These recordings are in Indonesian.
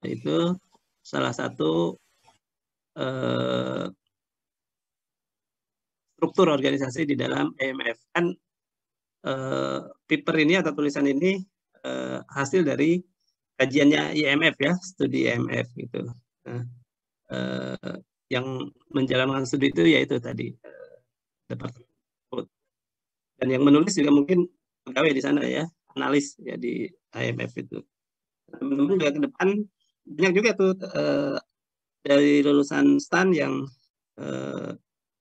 Itu salah satu struktur organisasi di dalam IMF. Kan paper ini atau tulisan ini hasil dari kajiannya IMF ya, studi IMF gitu. Nah, yang menjalankan studi itu yaitu tadi departemen. Dan yang menulis juga mungkin pegawai di sana ya, analis ya di IMF itu. Teman-teman juga ke depan banyak juga tuh dari lulusan STAN yang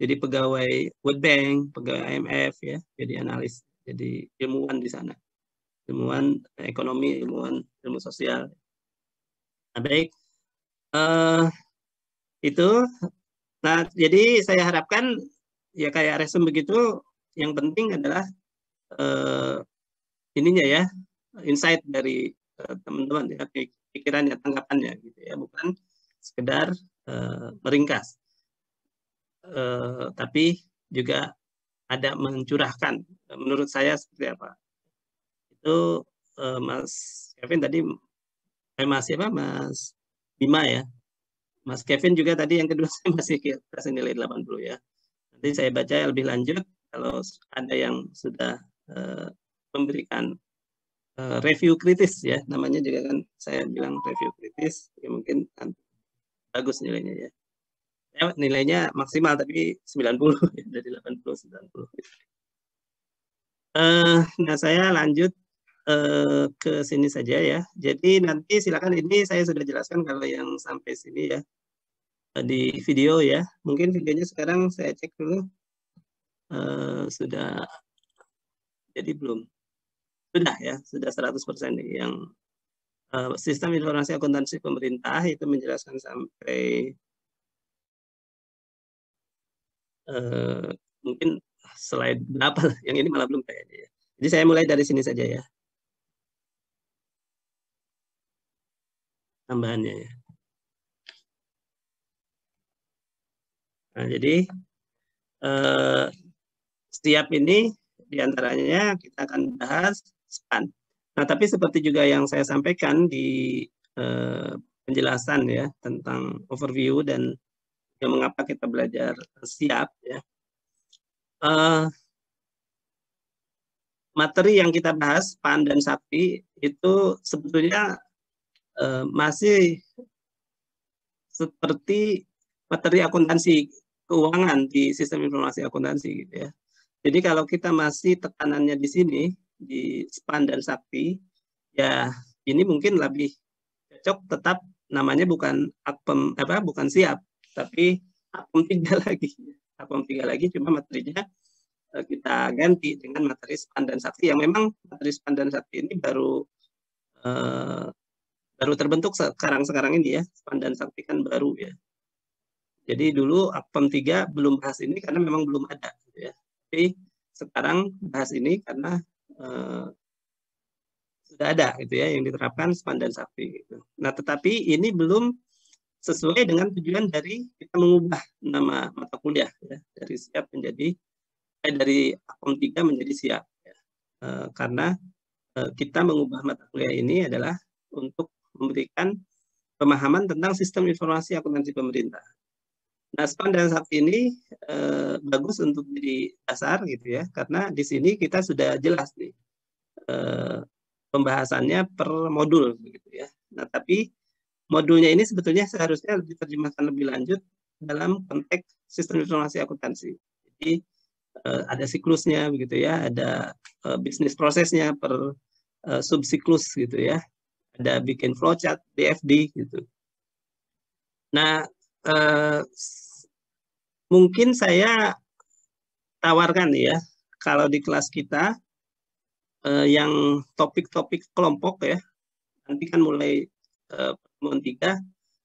jadi pegawai World Bank, pegawai IMF ya, jadi analis, jadi ilmuwan di sana, ilmuwan ekonomi, ilmuwan ilmu sosial. Nah, baik, itu. Nah, jadi saya harapkan ya kayak resume begitu, yang penting adalah ininya ya, insight dari teman-teman ya, pikirannya, tanggapannya gitu ya, bukan sekedar meringkas, tapi juga ada mencurahkan. Menurut saya seperti apa? Itu Mas Kevin tadi, Mas siapa? Mas Bima ya. Mas Kevin juga tadi yang kedua saya masih kasih nilai 80 ya. Nanti saya baca lebih lanjut kalau ada yang sudah memberikan review kritis ya, namanya juga kan saya bilang review kritis, ya mungkin bagus nilainya ya. Nilainya maksimal tapi 90 ya, dari 80 90. Nah, saya lanjut ke sini saja ya. Jadi nanti silakan, ini saya sudah jelaskan kalau yang sampai sini ya di video ya. Mungkin videonya sekarang saya cek dulu sudah jadi belum. Sudah ya, sudah 100% nih yang sistem informasi akuntansi pemerintah itu menjelaskan sampai mungkin slide berapa, yang ini malah belum kayaknya ya. Jadi saya mulai dari sini saja ya. Tambahannya ya. Nah, jadi setiap ini diantaranya kita akan bahas SPAN. Nah, tapi seperti juga yang saya sampaikan di penjelasan ya tentang overview dan yang mengapa kita belajar siap ya. Materi yang kita bahas PAN dan SAPI itu sebetulnya masih seperti materi akuntansi keuangan di sistem informasi akuntansi gitu ya. Jadi kalau kita masih tekanannya di sini di SPAN dan SAPI, ya ini mungkin lebih cocok tetap namanya bukan Apem bukan siap, tapi Apem 3 lagi. Apem 3 lagi, cuma materinya kita ganti dengan materi SPAN dan SAPI yang memang materi SPAN dan SAPI ini baru terbentuk sekarang ini ya. SPAN dan SAPI kan baru ya. Jadi dulu Apem 3 belum bahas ini karena memang belum ada gitu ya. Tapi sekarang bahas ini karena sudah ada gitu ya yang diterapkan SPAN dan SAPI gitu. Nah, tetapi ini belum sesuai dengan tujuan dari kita mengubah nama mata kuliah ya, dari siap menjadi dari Apem 3 menjadi siap ya. Karena kita mengubah mata kuliah ini adalah untuk memberikan pemahaman tentang sistem informasi akuntansi pemerintah. Nah, SPAN dan SAPI ini bagus untuk jadi dasar gitu ya, karena di sini kita sudah jelas nih pembahasannya per modul gitu ya. Nah, tapi modulnya ini sebetulnya seharusnya diterjemahkan lebih lanjut dalam konteks sistem informasi akuntansi. Jadi ada siklusnya begitu ya, ada bisnis prosesnya per subsiklus gitu ya, ada bikin flowchart, DFD gitu. Nah, mungkin saya tawarkan ya, kalau di kelas kita yang topik-topik kelompok ya, nanti kan mulai pertemuan 3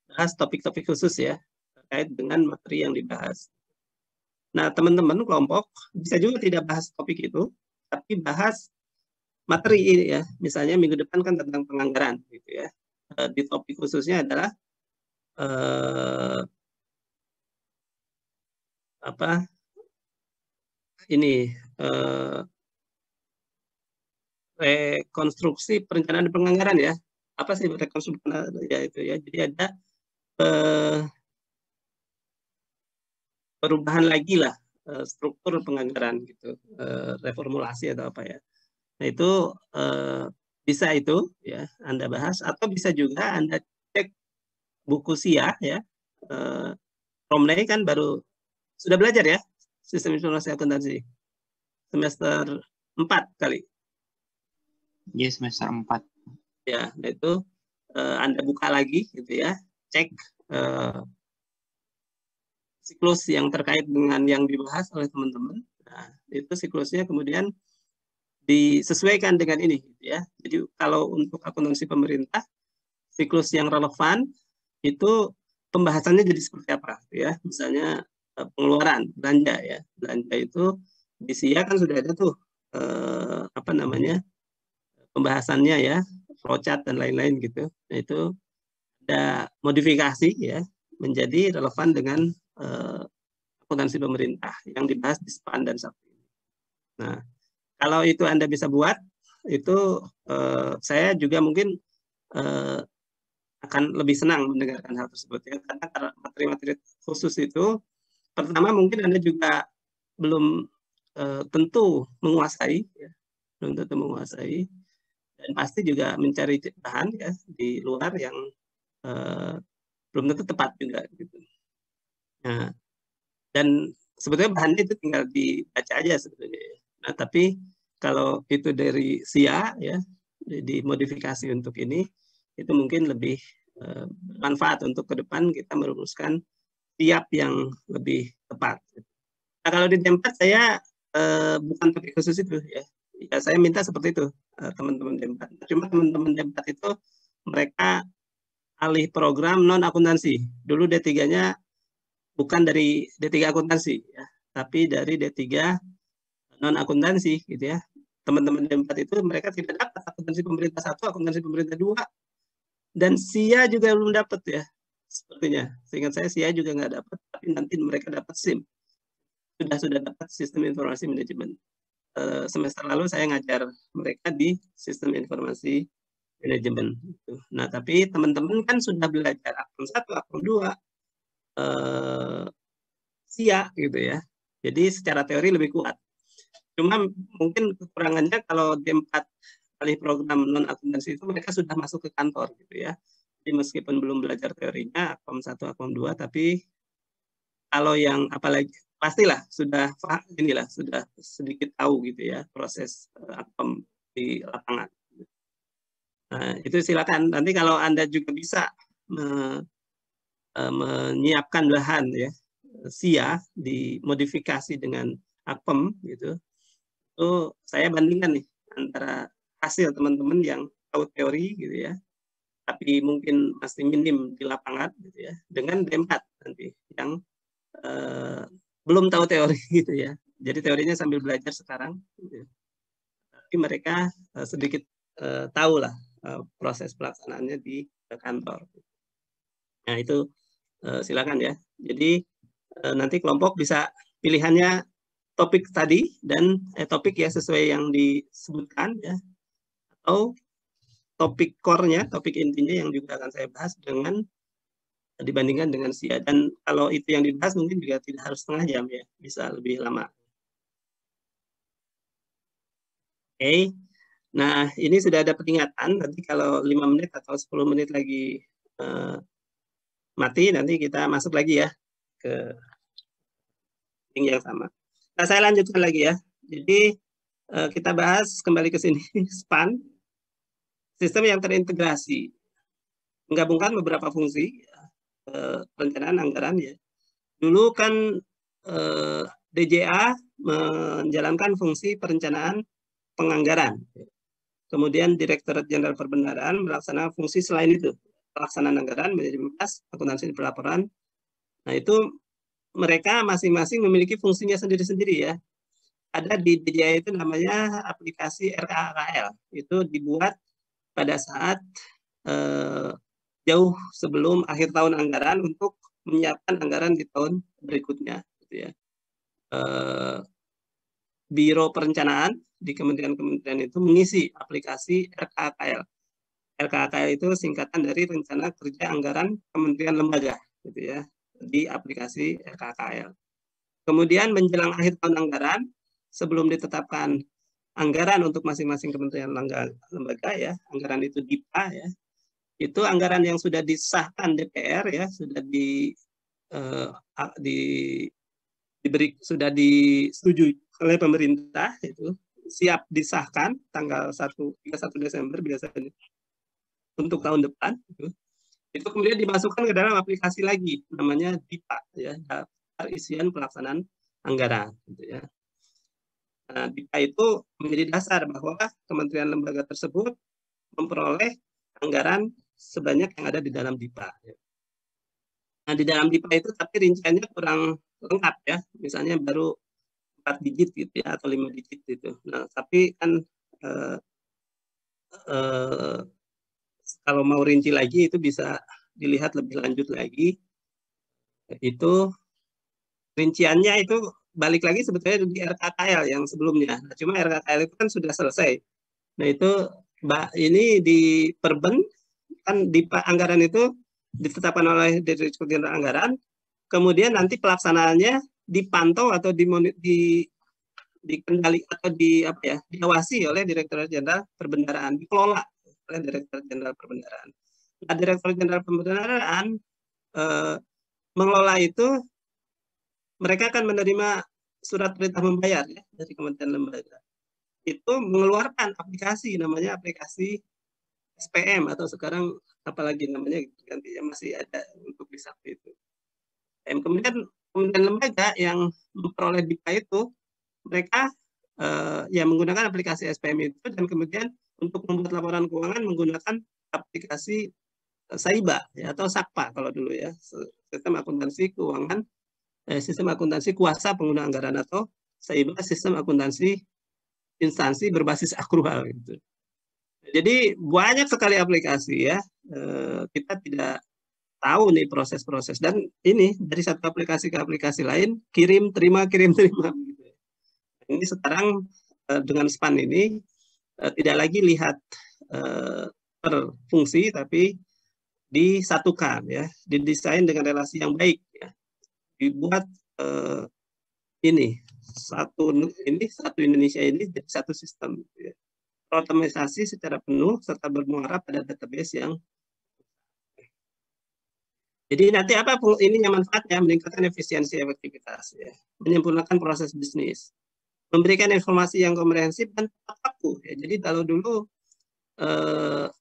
bahas topik-topik khusus ya terkait dengan materi yang dibahas. Nah, teman-teman kelompok bisa juga tidak bahas topik itu, tapi bahas materi ini ya. Misalnya minggu depan kan tentang penganggaran gitu ya. Di topik khususnya adalah ini rekonstruksi perencanaan penganggaran ya. apa sih rekonstruksi ya itu ya. Jadi ada perubahan lagi lah struktur penganggaran gitu, reformulasi atau apa ya. Nah itu bisa itu ya Anda bahas, atau bisa juga Anda cek buku SIA ya. Romney kan baru sudah belajar ya sistem informasi akuntansi semester 4 kali. Iya, semester 4. Ya, nah itu Anda buka lagi gitu ya, cek siklus yang terkait dengan yang dibahas oleh teman-teman. Nah, itu siklusnya kemudian disesuaikan dengan ini gitu ya. Jadi kalau untuk akuntansi pemerintah, siklus yang relevan itu pembahasannya jadi seperti apa gitu ya. Misalnya pengeluaran belanja ya. Belanja itu di SIA kan sudah ada tuh apa namanya? Pembahasannya ya, flowchart dan lain-lain gitu. Nah, itu ada modifikasi ya menjadi relevan dengan akuntansi pemerintah yang dibahas di SPAN dan SAP. Nah, kalau itu Anda bisa buat, itu saya juga mungkin akan lebih senang mendengarkan hal tersebut ya, karena materi-materi khusus itu pertama mungkin Anda juga belum tentu menguasai ya, belum tentu menguasai, dan pasti juga mencari bahan ya di luar yang belum tentu tepat juga gitu. Nah, dan sebetulnya bahannya itu tinggal dibaca aja sebetulnya. Nah, tapi kalau itu dari SIA ya, dimodifikasi untuk ini, itu mungkin lebih bermanfaat untuk ke depan kita merumuskan tiap yang lebih tepat. Nah, kalau di D4 saya bukan topik khusus itu ya. Ya saya minta seperti itu teman-teman D4. Cuma teman-teman D4 itu mereka alih program non akuntansi. Dulu D3-nya bukan dari D3 akuntansi ya, tapi dari D3 non akuntansi gitu ya. Teman-teman D4 itu mereka tidak dapat akuntansi pemerintah 1, akuntansi pemerintah 2, dan SIA juga belum dapat ya. Sepertinya. Seingat saya SIA juga nggak dapat, tapi nanti mereka dapat SIM. Sudah dapat sistem informasi manajemen. Semester lalu saya ngajar mereka di sistem informasi manajemen. Nah, tapi teman-teman kan sudah belajar akun 1, akun 2, SIA gitu ya. Jadi secara teori lebih kuat. Cuma mungkin kekurangannya kalau D4 alih program non akuntansi itu mereka sudah masuk ke kantor gitu ya. Jadi meskipun belum belajar teorinya Akom 1, Akom 2, tapi kalau yang apalagi pastilah sudah inilah sudah sedikit tahu gitu ya proses Akom di lapangan. Nah, itu silakan. Nanti kalau Anda juga bisa menyiapkan bahan ya SIA dimodifikasi dengan Akom gitu. Itu saya bandingkan nih antara hasil teman-teman yang tahu teori gitu ya, tapi mungkin masih minim di lapangan gitu ya, dengan D4 nanti yang belum tahu teori gitu ya. Jadi teorinya sambil belajar sekarang, gitu. Tapi mereka sedikit tahu lah proses pelaksanaannya di kantor. Nah itu silakan ya. Jadi nanti kelompok bisa pilihannya topik tadi dan topik ya sesuai yang disebutkan ya, atau topik core-nya, topik intinya yang juga akan saya bahas dengan dibandingkan dengan SIA. Dan kalau itu yang dibahas mungkin juga tidak harus setengah jam ya, bisa lebih lama. Oke, nah ini sudah ada peringatan, nanti kalau 5 menit atau 10 menit lagi mati, nanti kita masuk lagi ya ke link yang sama. Nah saya lanjutkan lagi ya, jadi kita bahas kembali ke sini, SPAN, sistem yang terintegrasi, menggabungkan beberapa fungsi, perencanaan anggaran ya. Dulu kan DJA menjalankan fungsi perencanaan penganggaran. Kemudian Direktorat Jenderal Perbendaharaan melaksanakan fungsi selain itu, pelaksanaan anggaran, manajemen kas, akuntansi pelaporan. Nah itu mereka masing-masing memiliki fungsinya sendiri-sendiri ya. Ada di DJA itu namanya aplikasi RKAKL. Itu dibuat pada saat jauh sebelum akhir tahun anggaran untuk menyiapkan anggaran di tahun berikutnya. Gitu ya. Biro Perencanaan di kementerian-kementerian itu mengisi aplikasi RKAKL. RKKL itu singkatan dari Rencana Kerja Anggaran Kementerian Lembaga, gitu ya, di aplikasi RKKL. Kemudian menjelang akhir tahun anggaran, sebelum ditetapkan anggaran untuk masing-masing kementerian lembaga ya, anggaran itu DIPA ya, itu anggaran yang sudah disahkan DPR ya, sudah sudah disetujui oleh pemerintah, itu siap disahkan tanggal 31 Desember biasanya untuk tahun depan, itu kemudian dimasukkan ke dalam aplikasi lagi namanya DIPA ya, daftar isian pelaksanaan anggaran, gitu ya. Nah, DIPA itu menjadi dasar bahwa kementerian lembaga tersebut memperoleh anggaran sebanyak yang ada di dalam DIPA. Nah, di dalam DIPA itu tapi rinciannya kurang lengkap ya, misalnya baru 4 digit gitu ya, atau 5 digit gitu. Nah, tapi kan kalau mau rinci lagi itu bisa dilihat lebih lanjut lagi. Itu rinciannya itu balik lagi sebetulnya di RKKL yang sebelumnya. Nah, cuma RKKL itu kan sudah selesai. Nah, itu ini di Perben kan di anggaran itu ditetapkan oleh Direktur Jenderal Anggaran, kemudian nanti pelaksanaannya dipantau atau dikendali atau diawasi oleh Direktur Jenderal Perbendaharaan, dikelola oleh Direktur Jenderal Perbendaharaan. Nah, Direktur Jenderal Perbendaharaan mengelola itu, mereka akan menerima surat perintah membayar ya dari Kementerian Lembaga. Itu mengeluarkan aplikasi, namanya aplikasi SPM atau sekarang apalagi namanya gantinya masih ada untuk di Sakti itu. Dan kemudian lembaga yang memperoleh DIPA itu mereka ya menggunakan aplikasi SPM itu, dan kemudian untuk membuat laporan keuangan menggunakan aplikasi SAIBA ya, atau SAKPA kalau dulu ya, sistem akuntansi keuangan, sistem akuntansi kuasa pengguna anggaran, atau SAIBA sistem akuntansi instansi berbasis akrual gitu. Jadi banyak sekali aplikasi ya, kita tidak tahu nih proses-proses, dan ini dari satu aplikasi ke aplikasi lain kirim terima gitu. Ini sekarang dengan SPAN ini tidak lagi lihat per fungsi, tapi disatukan ya, didesain dengan relasi yang baik ya, dibuat ini satu Indonesia ini jadi satu sistem ya. Otomatisasi secara penuh serta bermuara pada database yang jadi nanti apa ininya manfaatnya, meningkatkan efisiensi efektivitas ya, menyempurnakan proses bisnis, memberikan informasi yang komprehensif dan tepat waktu ya. Jadi kalau dulu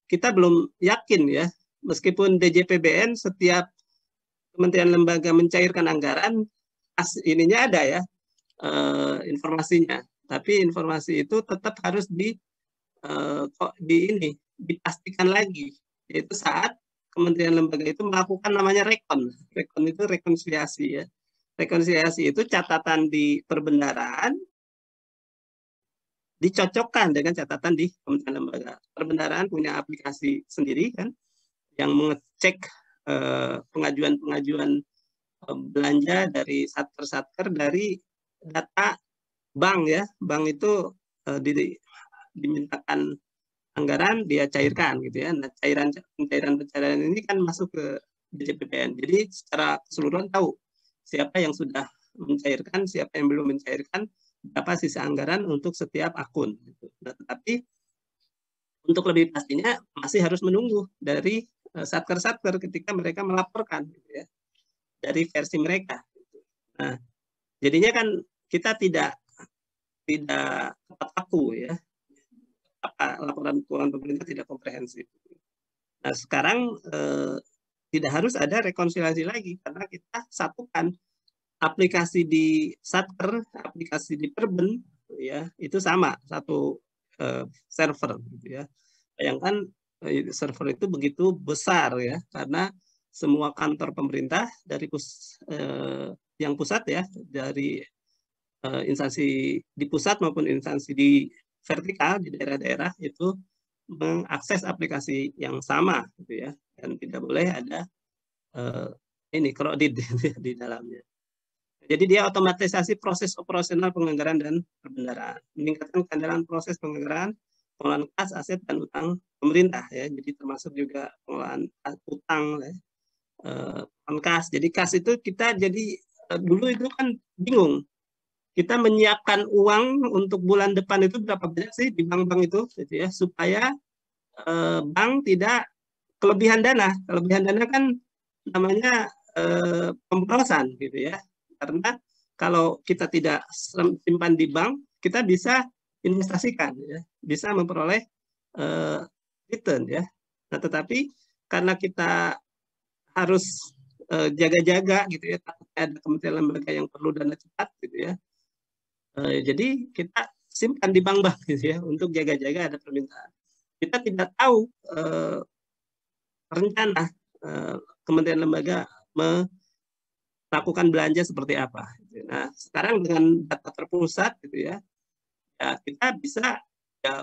kita belum yakin ya, meskipun DJPBN setiap kementerian lembaga mencairkan anggaran ininya ada ya informasinya, tapi informasi itu tetap harus dipastikan lagi, yaitu saat kementerian lembaga itu melakukan namanya rekon. Rekon itu rekonsiliasi ya. Rekonsiliasi itu catatan di perbendaharaan dicocokkan dengan catatan di kementerian lembaga. Perbendaharaan punya aplikasi sendiri kan yang mengecek pengajuan-pengajuan belanja dari satker-satker dari data bank ya. Bank itu dimintakan anggaran, dia cairkan gitu ya. Nah, pencairan ini kan masuk ke DJPBN. Jadi secara keseluruhan tahu siapa yang sudah mencairkan, siapa yang belum mencairkan, berapa sisa anggaran untuk setiap akun. Gitu. Nah, tetapi untuk lebih pastinya masih harus menunggu dari satker-satker ketika mereka melaporkan gitu ya, dari versi mereka. Gitu. Nah, jadinya kan kita tidak tepat waktu ya. Laporan keuangan pemerintah tidak komprehensif. Nah, sekarang tidak harus ada rekonsiliasi lagi karena kita satukan aplikasi di Satker, aplikasi di Perben, ya itu sama satu server, gitu ya. Bayangkan server itu begitu besar ya, karena semua kantor pemerintah dari yang pusat ya, dari instansi di pusat maupun instansi di vertikal di daerah-daerah itu mengakses aplikasi yang sama gitu ya, dan tidak boleh ada ini kredit di dalamnya. Jadi dia otomatisasi proses operasional penganggaran dan perbendaharaan, meningkatkan keandalan proses penganggaran pengelolaan kas, aset, dan utang pemerintah ya. Jadi termasuk juga pengelolaan utang ya. Kas. Jadi kas itu kita jadi dulu itu kan bingung. Kita menyiapkan uang untuk bulan depan itu berapa banyak sih di bank-bank itu gitu ya, supaya bank tidak kelebihan dana. Kelebihan dana kan namanya pemborosan gitu ya. Karena kalau kita tidak simpan di bank, kita bisa investasikan ya, bisa memperoleh return ya. Nah, tetapi karena kita harus jaga-jaga gitu ya, ada kementerian lembaga yang perlu dana cepat gitu ya. Jadi kita simpan di bank-bank gitu ya, untuk jaga-jaga ada permintaan. Kita tidak tahu rencana kementerian lembaga melakukan belanja seperti apa. Nah, sekarang dengan data terpusat gitu ya, ya kita bisa ya,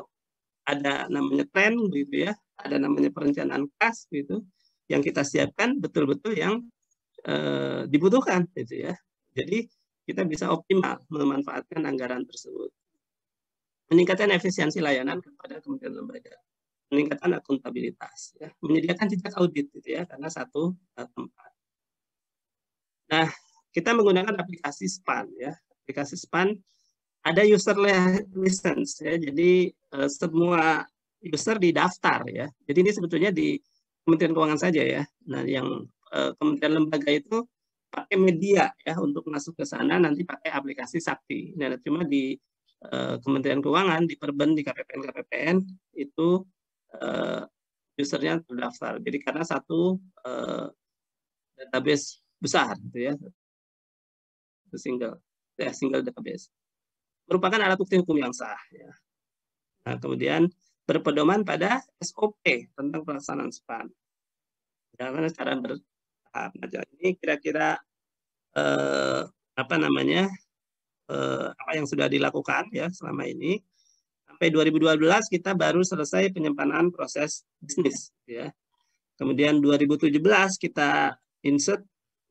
ada namanya tren gitu ya, ada namanya perencanaan kas gitu, yang kita siapkan betul-betul yang dibutuhkan gitu ya. Jadi kita bisa optimal memanfaatkan anggaran tersebut. Meningkatkan efisiensi layanan kepada kementerian lembaga, meningkatkan akuntabilitas, ya, menyediakan jejak audit gitu ya, karena satu tempat. Nah, kita menggunakan aplikasi SPAN ya. Aplikasi SPAN ada user license ya. Jadi semua user didaftar ya. Jadi ini sebetulnya di Kementerian Keuangan saja ya. Nah, yang kementerian lembaga itu pakai media ya untuk masuk ke sana, nanti pakai aplikasi Sakti. Nah, cuma di Kementerian Keuangan, di Perben, di KPPN itu usernya terdaftar. Jadi karena satu database besar gitu ya, single database, merupakan alat bukti hukum yang sah ya. Nah, kemudian berpedoman pada SOP tentang pelaksanaan SPAN. Bagaimana cara bertahap. Nah, ini kira-kira apa namanya apa yang sudah dilakukan ya selama ini. Sampai 2012 kita baru selesai penyimpanan proses bisnis ya. Kemudian 2017 kita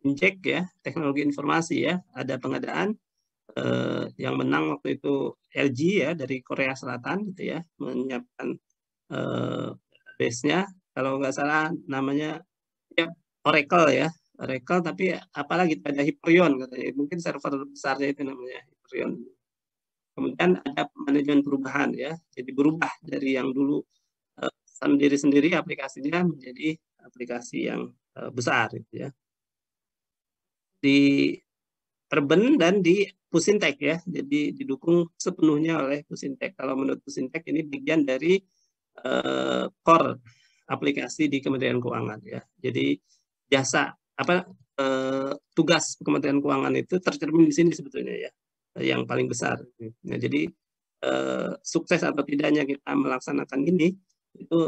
injek ya teknologi informasi ya. Ada pengadaan yang menang waktu itu LG ya dari Korea Selatan gitu ya, menyiapkan base-nya kalau nggak salah namanya ya Oracle ya. Oracle, tapi apalagi ada Hyperion katanya. Mungkin server besarnya itu namanya Hyperion. Kemudian ada manajemen perubahan ya. Jadi berubah dari yang dulu sendiri-sendiri aplikasinya menjadi aplikasi yang besar gitu ya. Di Perben dan di Pusintek ya. Jadi didukung sepenuhnya oleh Pusintek. Kalau menurut Pusintek ini bagian dari core aplikasi di Kementerian Keuangan ya. Jadi jasa apa tugas Kementerian Keuangan itu tercermin di sini sebetulnya ya, yang paling besar. Nah, jadi sukses atau tidaknya kita melaksanakan ini itu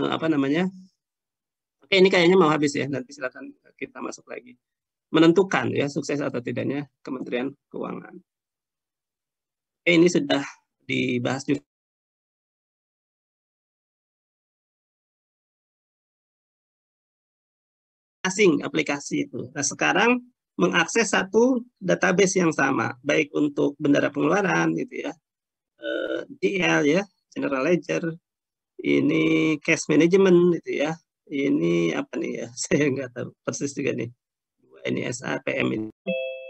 apa namanya? Oke, ini kayaknya mau habis ya. Nanti silakan kita masuk lagi. Menentukan ya sukses atau tidaknya Kementerian Keuangan. Oke, ini sudah dibahas juga. Asing aplikasi itu. Nah, sekarang mengakses satu database yang sama, baik untuk bendera pengeluaran gitu ya, GL ya, General Ledger, ini cash management gitu ya, ini apa nih ya, saya nggak tahu persis juga nih, ini SA, PM ini,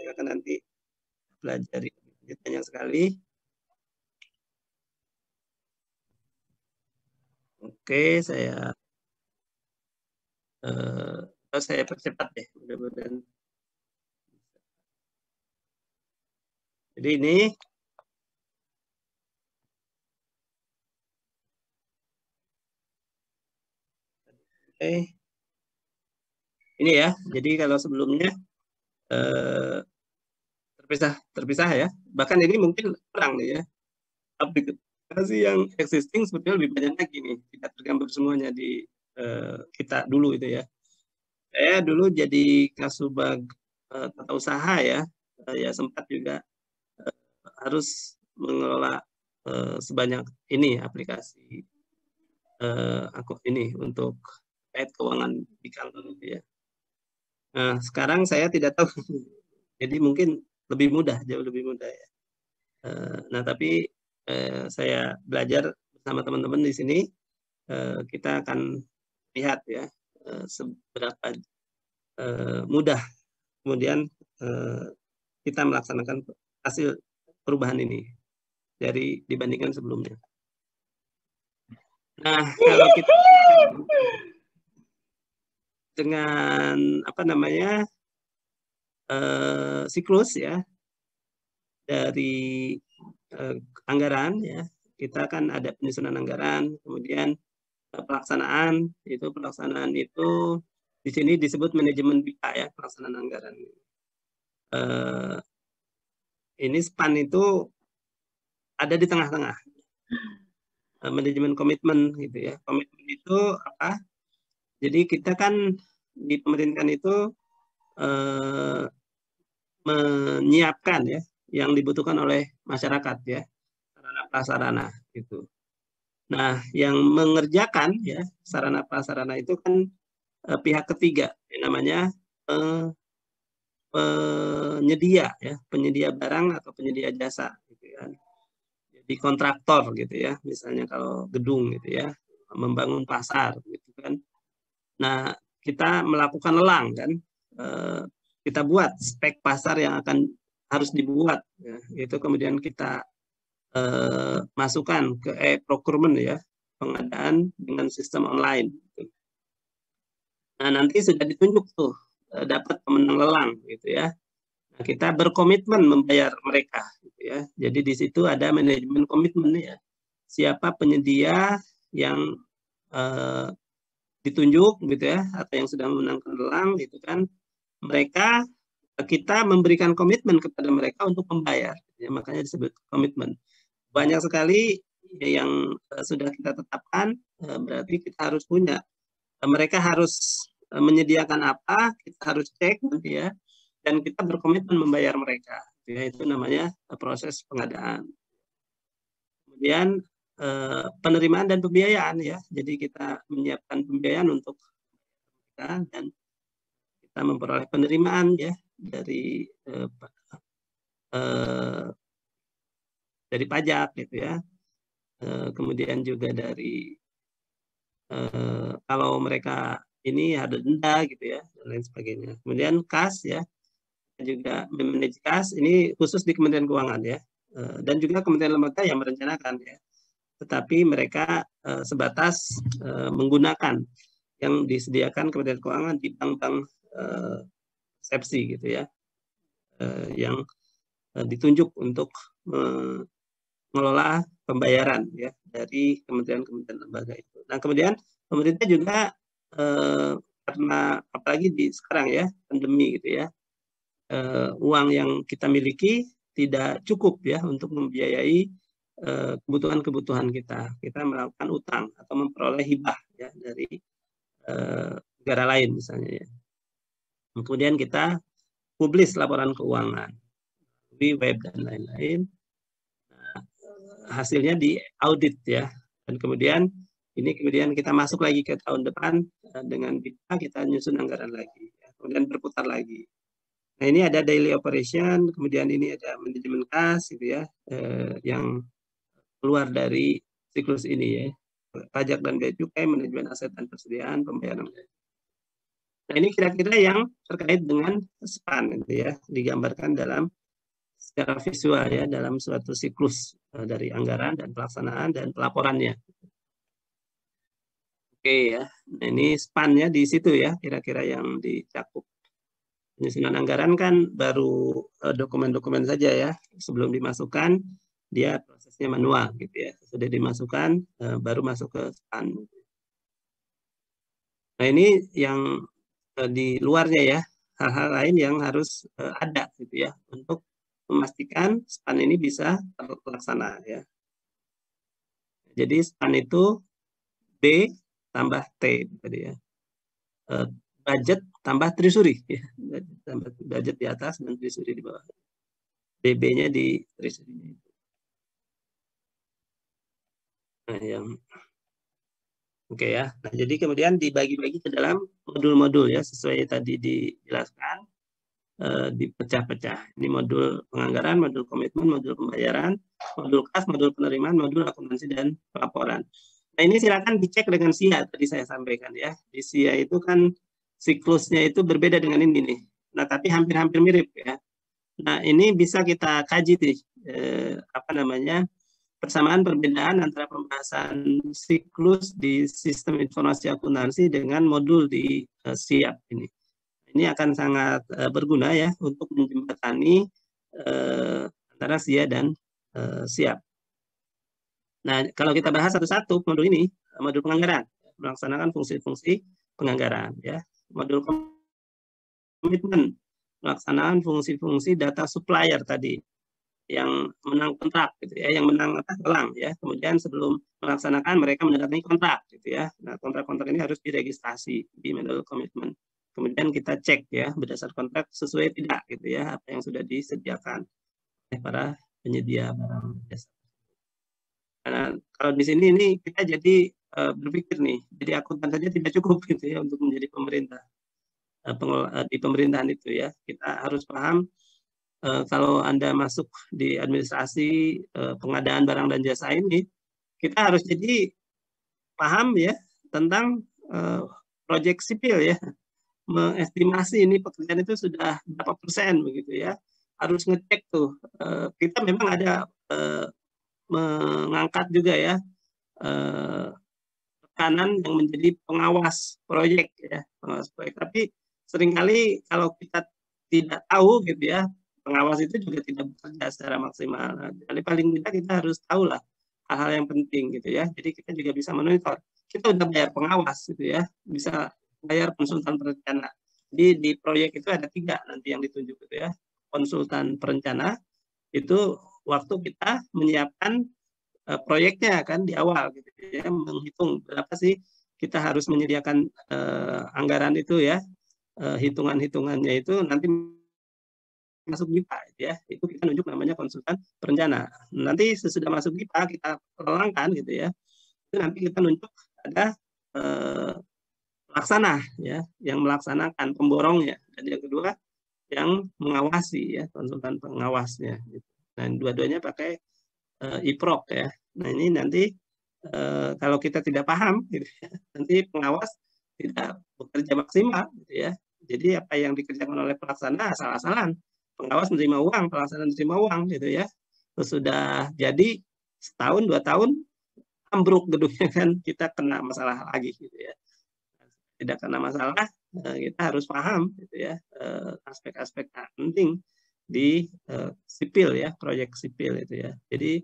kita akan nanti pelajari banyak sekali. Oke, saya percepat deh, mudah-mudahan. Jadi ini ini ya. Jadi kalau sebelumnya terpisah ya. Bahkan ini mungkin kurang nih ya. Aplikasi yang existing sebetulnya lebih banyak lagi nih. Tidak tergambar semuanya di kita dulu itu ya. Saya dulu jadi Kasubag tata usaha ya. Ya sempat juga harus mengelola sebanyak ini aplikasi aku ini untuk kait keuangan di kantor itu ya. Nah, sekarang saya tidak tahu. Jadi mungkin lebih mudah, jauh lebih mudah ya. Nah, tapi saya belajar bersama teman-teman di sini, kita akan lihat ya seberapa mudah kemudian kita melaksanakan hasil perubahan ini dari dibandingkan sebelumnya. Nah, kalau kita dengan apa namanya siklus ya dari anggaran ya, kita kan ada penyusunan anggaran, kemudian pelaksanaan itu di sini disebut manajemen BIPA ya, pelaksanaan anggaran. Ini span itu ada di tengah-tengah. Manajemen komitmen gitu ya. Komitmen itu apa? Jadi kita kan di pemerintahan itu menyiapkan ya yang dibutuhkan oleh masyarakat ya, sarana prasarana gitu. Nah, yang mengerjakan ya sarana prasarana itu kan pihak ketiga, yang namanya penyedia ya, penyedia barang atau penyedia jasa gitu kan. Jadi kontraktor gitu ya, misalnya kalau gedung gitu ya, membangun pasar gitu kan. Nah, kita melakukan lelang kan, kita buat spek pasar yang akan harus dibuat ya. Itu kemudian kita masukkan ke e-procurement ya, pengadaan dengan sistem online. Nah, nanti sudah ditunjuk tuh dapat pemenang lelang gitu ya. Nah, kita berkomitmen membayar mereka gitu ya. Jadi di situ ada manajemen komitmen ya. Siapa penyedia yang ditunjuk gitu ya, atau yang sudah memenangkan lelang gitu kan, mereka kita memberikan komitmen kepada mereka untuk membayar ya, makanya disebut komitmen. Banyak sekali yang sudah kita tetapkan, berarti kita harus punya, mereka harus menyediakan apa, kita harus cek nanti ya, dan kita berkomitmen membayar mereka ya, itu namanya proses pengadaan. Kemudian penerimaan dan pembiayaan ya, jadi kita menyiapkan pembiayaan untuk kita dan kita memperoleh penerimaan ya dari pajak gitu ya, kemudian juga dari kalau mereka ini ada denda gitu ya dan lain sebagainya. Kemudian kas ya, juga memanage kas ini khusus di Kementerian Keuangan ya, dan juga kementerian lembaga yang merencanakan ya, tetapi mereka sebatas menggunakan yang disediakan Kementerian Keuangan di bank-bank eksepsi gitu ya, yang ditunjuk untuk mengelola pembayaran ya dari kementerian-kementerian lembaga itu. Nah, kemudian pemerintah juga karena apalagi di sekarang ya pandemi gitu ya, uang yang kita miliki tidak cukup ya untuk membiayai kebutuhan-kebutuhan kita. Kita melakukan utang atau memperoleh hibah ya dari negara lain misalnya ya. Kemudian kita publis laporan keuangan di web dan lain-lain. Nah, hasilnya di audit ya, dan kemudian ini kemudian kita masuk lagi ke tahun depan dengan kita nyusun anggaran lagi, ya. Kemudian berputar lagi. Nah, ini ada daily operation, kemudian ini ada manajemen kas gitu ya, yang keluar dari siklus ini ya, pajak dan bea cukai, manajemen aset dan persediaan, pembayaran. Nah, ini kira-kira yang terkait dengan span gitu ya, digambarkan dalam secara visual ya dalam suatu siklus dari anggaran dan pelaksanaan dan pelaporannya. Oke ya, nah, ini span-nya di situ ya, kira-kira yang dicakup. Penyusunan anggaran kan baru dokumen-dokumen saja ya, sebelum dimasukkan dia prosesnya manual gitu ya, sudah dimasukkan baru masuk ke span. Nah, ini yang di luarnya ya, hal-hal lain yang harus ada gitu ya untuk memastikan span ini bisa terlaksana ya. Jadi span itu B tambah T tadi ya. Budget tambah treasury ya. Budget di atas dan treasury di bawah. DB-nya di treasury. Nah, yang oke ya. Nah, jadi kemudian dibagi-bagi ke dalam modul-modul ya sesuai tadi dijelaskan. dipecah-pecah. Ini modul penganggaran, modul komitmen, modul pembayaran, modul kas, modul penerimaan, modul akuntansi dan pelaporan. Nah, ini silakan dicek dengan SIA tadi saya sampaikan ya. Di SIA itu kan siklusnya itu berbeda dengan ini nih. Nah, tapi hampir-hampir mirip ya. Nah, ini bisa kita kaji nih, persamaan perbedaan antara pembahasan siklus di sistem informasi akuntansi dengan modul di SIAP ini. Ini akan sangat berguna ya untuk menjembatani antara SIA dan SIAP. Nah, kalau kita bahas satu-satu modul ini, modul penganggaran, melaksanakan fungsi-fungsi penganggaran ya. Modul komitmen, melaksanakan fungsi-fungsi data supplier tadi yang menang kontrak gitu ya, yang menang lelang ya. Kemudian sebelum melaksanakan mereka menandatangani kontrak gitu ya. Nah, kontrak-kontrak ini harus diregistrasi di modul komitmen. Kemudian kita cek ya berdasar kontrak sesuai tidak gitu ya apa yang sudah disediakan oleh para penyedia barang jasa. Nah, kalau di sini ini kita jadi berpikir nih, jadi akuntan saja tidak cukup gitu ya untuk menjadi pemerintah di pemerintahan itu ya. Kita harus paham kalau Anda masuk di administrasi pengadaan barang dan jasa ini, kita harus jadi paham ya tentang proyek sipil ya. Mengestimasi ini pekerjaan itu sudah berapa persen begitu ya, harus ngecek tuh kita memang ada mengangkat juga ya tekanan yang menjadi pengawas proyek ya, pengawas proyek. Tapi seringkali kalau kita tidak tahu gitu ya, pengawas itu juga tidak bekerja secara maksimal. Jadi paling tidak kita harus tahu lah hal-hal yang penting gitu ya. Jadi kita juga bisa monitor. Kita udah bayar pengawas gitu ya, bisa bayar konsultan perencana. Jadi di proyek itu ada 3 nanti yang ditunjuk gitu ya. Konsultan perencana itu waktu kita menyiapkan proyeknya kan di awal gitu ya, menghitung berapa sih kita harus menyediakan anggaran itu ya. Hitungan-hitungannya itu nanti masuk BIPA ya, itu kita nunjuk namanya konsultan perencana. Nanti sesudah masuk BIPA kita lelangkan gitu ya, itu nanti kita nunjuk ada pelaksana ya, yang melaksanakan pemborongnya, dan yang kedua yang mengawasi ya, konsultan pengawasnya gitu. Dan dua-duanya pakai IPROK ya. Nah, ini nanti kalau kita tidak paham gitu ya, nanti pengawas tidak bekerja maksimal gitu ya. Jadi apa yang dikerjakan oleh pelaksana asal-asalan. Pengawas menerima uang, pelaksana menerima uang gitu ya. Terus sudah jadi setahun 2 tahun ambruk gedungnya kan, kita kena masalah lagi gitu ya. Tidak kena masalah, kita harus paham gitu ya aspek-aspek penting di sipil ya, proyek sipil itu ya. Jadi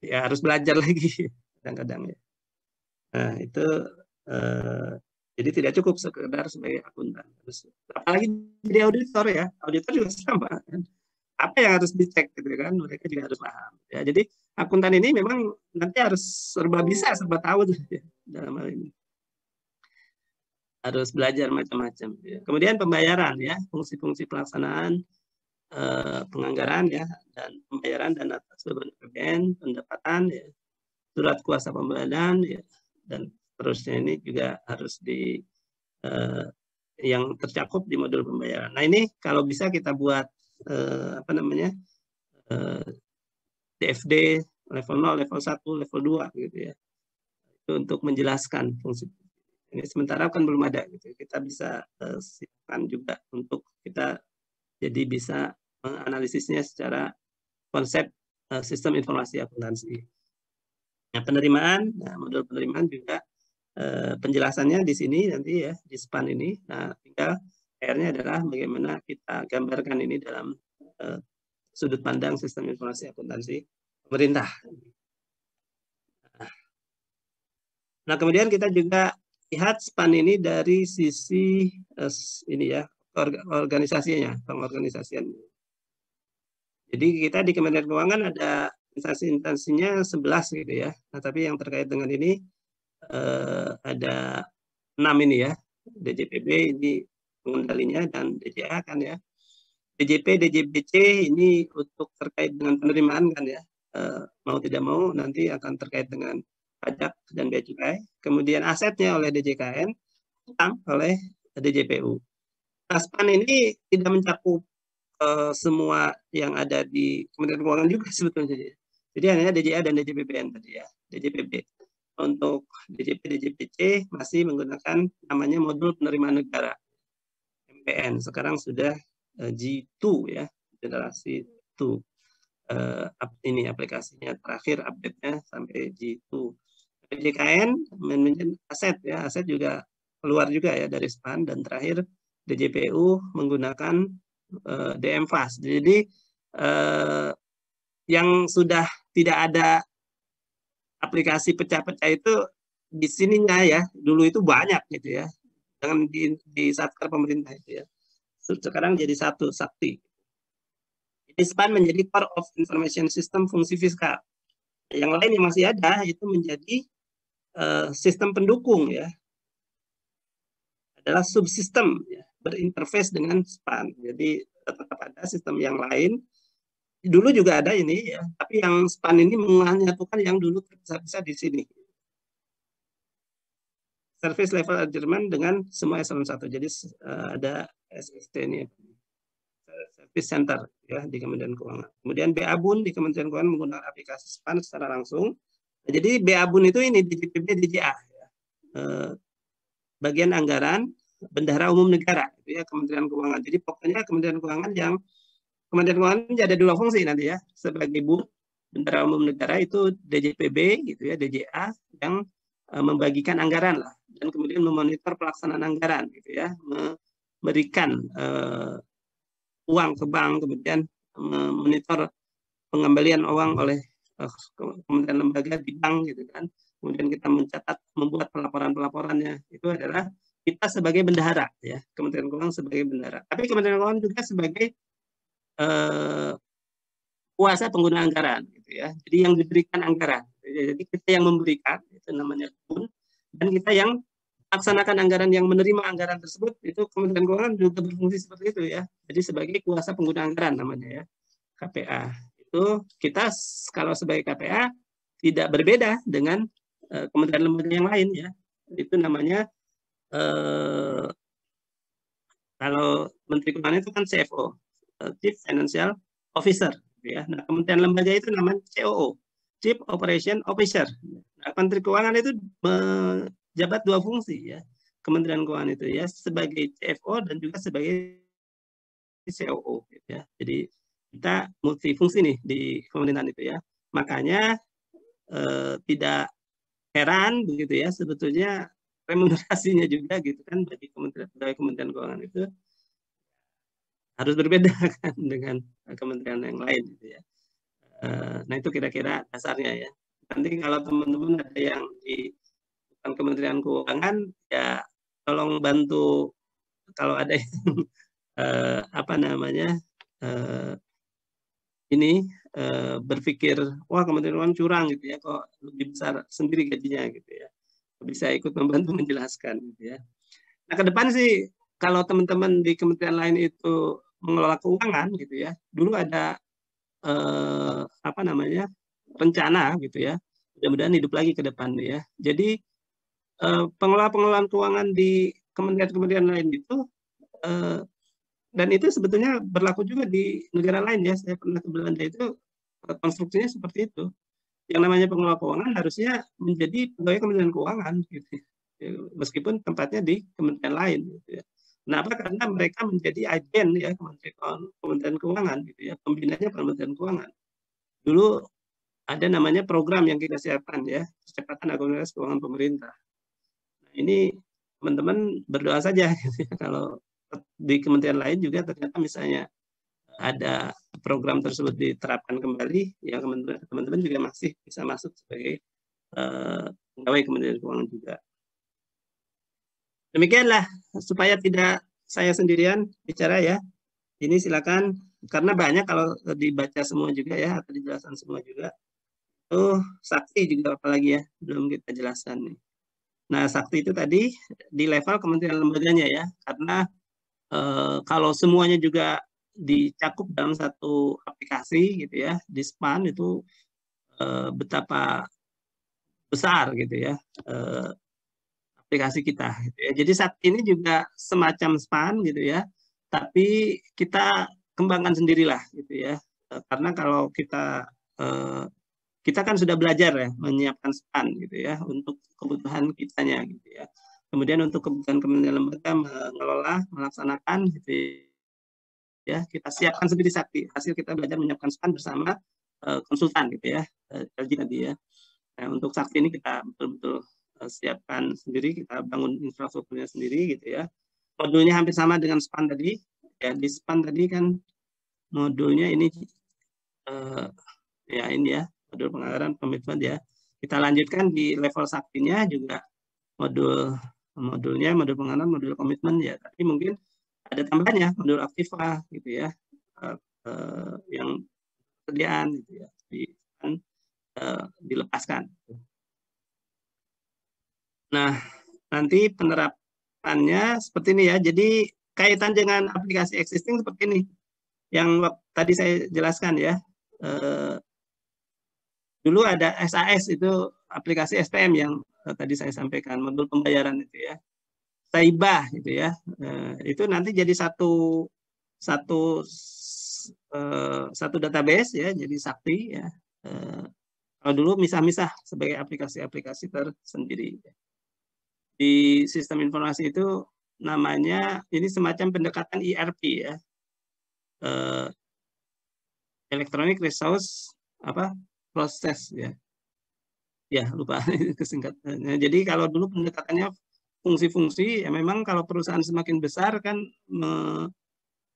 ya harus belajar lagi kadang-kadang ya. Nah, itu jadi tidak cukup sekedar sebagai akuntan. Apalagi jadi auditor ya, auditor juga sama kan. Apa yang harus dicek gitu kan, mereka juga harus paham ya. Jadi akuntan ini memang nanti harus serba bisa, serba tahu ya, dalam hal ini. Harus belajar macam-macam ya. Kemudian pembayaran ya, fungsi-fungsi pelaksanaan penganggaran ya, dan pembayaran dana atas beban APBN, pendapatan ya, surat kuasa pembelian ya, dan terusnya ini juga harus di yang tercakup di modul pembayaran. Nah, ini kalau bisa kita buat DFD level 0, level 1, level 2 gitu ya. Itu untuk menjelaskan fungsi. Ini sementara kan belum ada gitu. Kita bisa siapkan juga untuk kita jadi bisa menganalisisnya secara konsep sistem informasi akuntansi. Nah, penerimaan, nah, modul penerimaan juga penjelasannya di sini nanti ya, di span ini. Nah, tinggal PR-nya adalah bagaimana kita gambarkan ini dalam sudut pandang sistem informasi akuntansi pemerintah. Nah, kemudian kita juga lihat span ini dari sisi ini ya, organisasinya, pengorganisasian. Jadi kita di Kementerian Keuangan ada instansi-instansinya 11 gitu ya. Nah, tapi yang terkait dengan ini ada 6 ini ya. DJPB ini pengendalinya dan DJA kan ya. DJP, DJBC ini untuk terkait dengan penerimaan kan ya. Mau tidak mau nanti akan terkait dengan pajak dan bea cukai. Kemudian asetnya oleh DJKN, utang oleh DJPU. SPAN ini tidak mencakup semua yang ada di Kementerian Keuangan juga sebetulnya. Jadi hanya DJA dan DJPBN tadi ya, DJPB. Untuk DJP, DJPC masih menggunakan namanya modul penerimaan negara, MPN. Sekarang sudah G2 ya, generasi 2. Ini aplikasinya terakhir update-nya sampai G2. JKN manajemen aset ya, aset juga keluar juga ya dari SPAN, dan terakhir DJPU menggunakan DM-FAS. Jadi yang sudah tidak ada aplikasi pecah-pecah itu di sininya ya, dulu itu banyak gitu ya, dengan di satker pemerintah itu ya. Sekarang jadi satu, Sakti. Jadi SPAN menjadi Core of Information System fungsi fiskal. Yang lain yang masih ada itu menjadi sistem pendukung ya, adalah subsistem ya, berinterface dengan SPAN. Jadi tetap ada sistem yang lain. Dulu juga ada ini ya, tapi yang SPAN ini menyatukan yang dulu terpisah-pisah di sini. Service level agreement dengan semua eselon 1. Jadi ada SST ini, Service Center ya di Kementerian Keuangan. Kemudian BA-BUN di Kementerian Keuangan menggunakan aplikasi SPAN secara langsung. Nah, jadi BA-BUN itu ini DJPB, DJA ya. Bagian anggaran Bendahara Umum Negara itu ya, Kementerian Keuangan. Jadi pokoknya Kementerian Keuangan ada dua fungsi nanti ya, sebagai BUN, Bendahara Umum Negara, itu DJPB gitu ya, DJA yang membagikan anggaran lah, dan kemudian memonitor pelaksanaan anggaran gitu ya, memberikan uang ke bank, kemudian memonitor pengembalian uang oleh kementerian lembaga di bank gitu kan. Kemudian kita mencatat, membuat pelaporan-pelaporannya. Itu adalah kita sebagai bendahara ya, Kementerian Keuangan sebagai bendahara. Tapi Kementerian Keuangan juga sebagai kuasa pengguna anggaran gitu ya. Jadi yang diberikan anggaran. Jadi kita yang memberikan, itu namanya BUN, dan kita yang laksanakan anggaran, yang menerima anggaran tersebut, itu Kementerian Keuangan juga berfungsi seperti itu ya. Jadi sebagai kuasa pengguna anggaran namanya ya, KPA. Itu kita kalau sebagai KPA tidak berbeda dengan kementerian lembaga yang lain ya. Itu namanya kalau Menteri Keuangan itu kan CFO, Chief Financial Officer ya. Nah, kementerian lembaga itu namanya COO, Chief Operation Officer. Nah, Menteri Keuangan itu menjabat dua fungsi ya. Kementerian Keuangan itu ya, sebagai CFO dan juga sebagai COO ya. Jadi kita multifungsi nih di pemerintahan itu ya. Makanya tidak heran begitu ya, sebetulnya remunerasinya juga gitu kan bagi Kementerian Keuangan itu harus berbeda kan dengan kementerian yang lain gitu ya. Nah itu kira-kira dasarnya ya. Nanti kalau teman-teman ada yang di Kementerian Keuangan ya, tolong bantu kalau ada yang apa namanya ini berpikir wah Kementerian Keuangan curang gitu ya, kok lebih besar sendiri gajinya gitu ya, bisa ikut membantu menjelaskan gitu ya. Nah ke depan sih kalau teman-teman di kementerian lain itu mengelola keuangan gitu ya, dulu ada apa namanya rencana gitu ya, mudah-mudahan hidup lagi ke depan ya. Jadi pengelolaan keuangan di kementerian-kementerian lain itu dan itu sebetulnya berlaku juga di negara lain ya. Saya pernah ke Belanda, itu konstruksinya seperti itu. Yang namanya pengelola keuangan harusnya menjadi pegawai Kementerian Keuangan gitu ya. Meskipun tempatnya di kementerian lain gitu ya. Kenapa? Karena mereka menjadi agen ya Kementerian Keuangan gitu ya, pembinanya Kementerian Keuangan. Dulu ada namanya program yang kita siapkan ya, percepatan akumulasi keuangan pemerintah. Nah, ini teman-teman berdoa saja gitu ya, kalau di kementerian lain juga ternyata misalnya ada program tersebut diterapkan kembali, ya teman-teman juga masih bisa masuk sebagai pegawai Kementerian Keuangan juga. Demikianlah, supaya tidak saya sendirian bicara ya. Ini silakan, karena banyak kalau dibaca semua juga ya, atau dijelaskan semua juga. Sakti juga apalagi ya, belum kita jelaskan nih. Nah, Sakti itu tadi di level kementerian lembaganya ya, karena kalau semuanya juga dicakup dalam satu aplikasi gitu ya, di SPAN itu betapa besar gitu ya aplikasi kita gitu ya. Jadi saat ini juga semacam SPAN gitu ya, tapi kita kembangkan sendirilah gitu ya. Karena kalau kita kan sudah belajar ya menyiapkan SPAN gitu ya untuk kebutuhan kitanya gitu ya. Kemudian untuk kebutuhan kementerian lembaga mengelola, melaksanakan gitu ya, kita siapkan sendiri Sakti. Hasil kita belajar menyiapkan SPAN bersama konsultan gitu ya, LG tadi ya. Nah, untuk Sakti ini kita betul-betul siapkan sendiri, kita bangun infrastrukturnya sendiri gitu ya. Modulnya hampir sama dengan SPAN tadi. Ya, di SPAN tadi kan modulnya ini ya ini ya, modul penganggaran komitmen ya. Kita lanjutkan di level Saktinya juga modulnya, modul penganggaran, modul komitmen ya. Tapi mungkin ada tambahannya modul aktiva gitu ya, yang persediaan gitu ya, dilepaskan. Nah, nanti penerapannya seperti ini ya. Jadi kaitan dengan aplikasi existing seperti ini. Yang tadi saya jelaskan ya. Dulu ada SAS itu aplikasi SPM yang tadi saya sampaikan, modul pembayaran itu ya. Taibah gitu ya. Itu nanti jadi satu database ya, jadi Sakti ya. Kalau dulu misah-misah sebagai aplikasi-aplikasi tersendiri. Di sistem informasi itu namanya ini semacam pendekatan ERP ya, Electronic Resource Process ya lupa kesingkatannya. Jadi kalau dulu pendekatannya fungsi-fungsi ya, memang kalau perusahaan semakin besar kan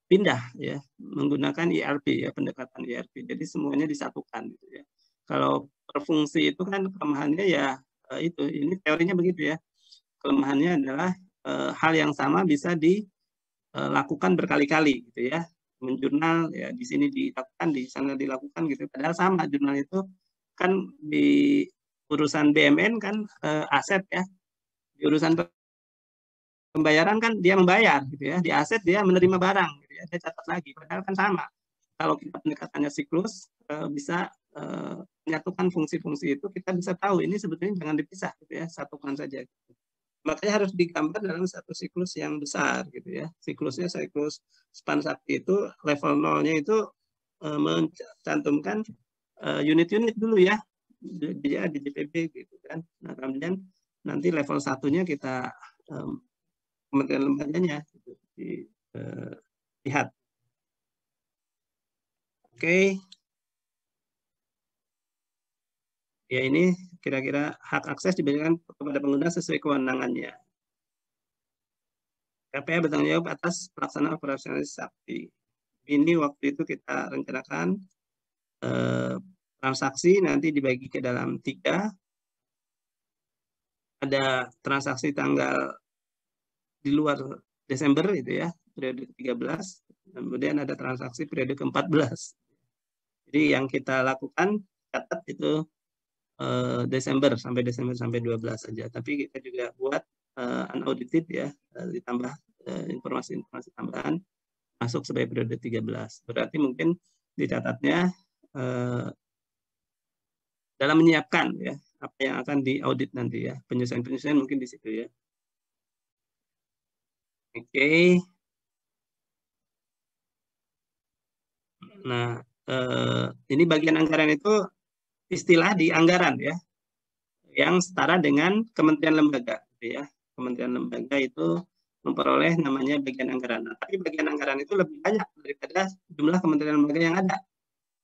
pindah ya menggunakan ERP ya, pendekatan ERP. Jadi semuanya disatukan gitu ya. Kalau per fungsi itu kan kelemahannya ya itu, ini teorinya begitu ya. Kelemahannya adalah hal yang sama bisa dilakukan berkali-kali gitu ya. Menjurnal ya di sini dilakukan, di sana dilakukan gitu. Padahal sama, jurnal itu kan di urusan BMN kan aset ya. Di urusan pembayaran kan dia membayar gitu ya. Di aset dia menerima barang gitu ya. Dia catat lagi. Padahal kan sama. Kalau kita pendekatannya siklus bisa menyatukan fungsi-fungsi itu, kita bisa tahu ini sebetulnya jangan dipisah gitu ya, satukan saja. Makanya harus digambar dalam satu siklus yang besar gitu ya. Siklusnya siklus SPAN Sakti itu level 0-nya itu mencantumkan unit-unit dulu ya. Di JPB gitu kan. Nah, kemudian nanti level 1-nya kita kementerian lembaganya gitu, lihat. Oke. Ya ini kira-kira hak akses diberikan kepada pengguna sesuai kewenangannya. KPA bertanggung jawab atas pelaksanaan operasional Sakti. Ini waktu itu kita rencanakan transaksi nanti dibagi ke dalam 3. Ada transaksi tanggal di luar Desember itu ya, periode ke-13. Kemudian ada transaksi periode ke-14. Jadi yang kita lakukan catat itu Desember sampai 12 saja. Tapi kita juga buat unaudited ya, ditambah informasi-informasi tambahan masuk sebagai periode 13. Berarti mungkin dicatatnya dalam menyiapkan ya apa yang akan diaudit nanti ya, penyesuaian-penyesuaian mungkin di situ ya. Oke. Nah, ini bagian anggaran itu istilah di anggaran ya, yang setara dengan kementerian lembaga gitu ya. Kementerian lembaga itu memperoleh namanya bagian anggaran. Nah, tapi bagian anggaran itu lebih banyak daripada jumlah kementerian lembaga yang ada.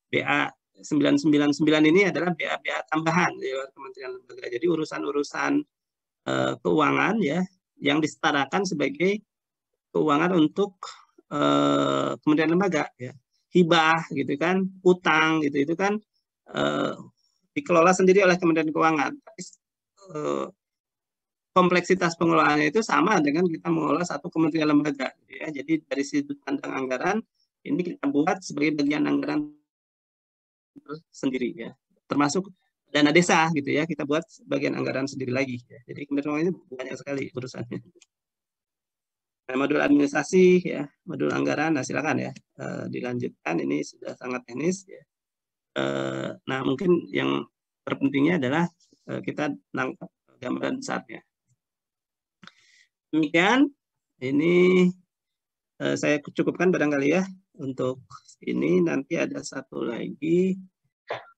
BA 999 ini adalah BA tambahan di luar kementerian lembaga. Jadi urusan-urusan keuangan ya yang disetarakan sebagai keuangan untuk kementerian lembaga ya. Hibah gitu kan, utang gitu itu kan dikelola sendiri oleh Kementerian Keuangan. Tapi kompleksitas pengelolaannya itu sama dengan kita mengelola satu kementerian lembaga gitu ya. Jadi dari sudut pandang anggaran ini kita buat sebagai bagian anggaran sendiri ya. Termasuk dana desa gitu ya, kita buat bagian anggaran sendiri lagi ya. Jadi kementerian ini banyak sekali urusannya. Nah, modul administrasi ya, modul anggaran, nah silakan ya dilanjutkan, ini sudah sangat teknis ya. Nah mungkin yang terpentingnya adalah kita nangkap gambaran besarnya. Demikian, ini Saya cukupkan barangkali ya untuk ini. Nanti ada satu lagi.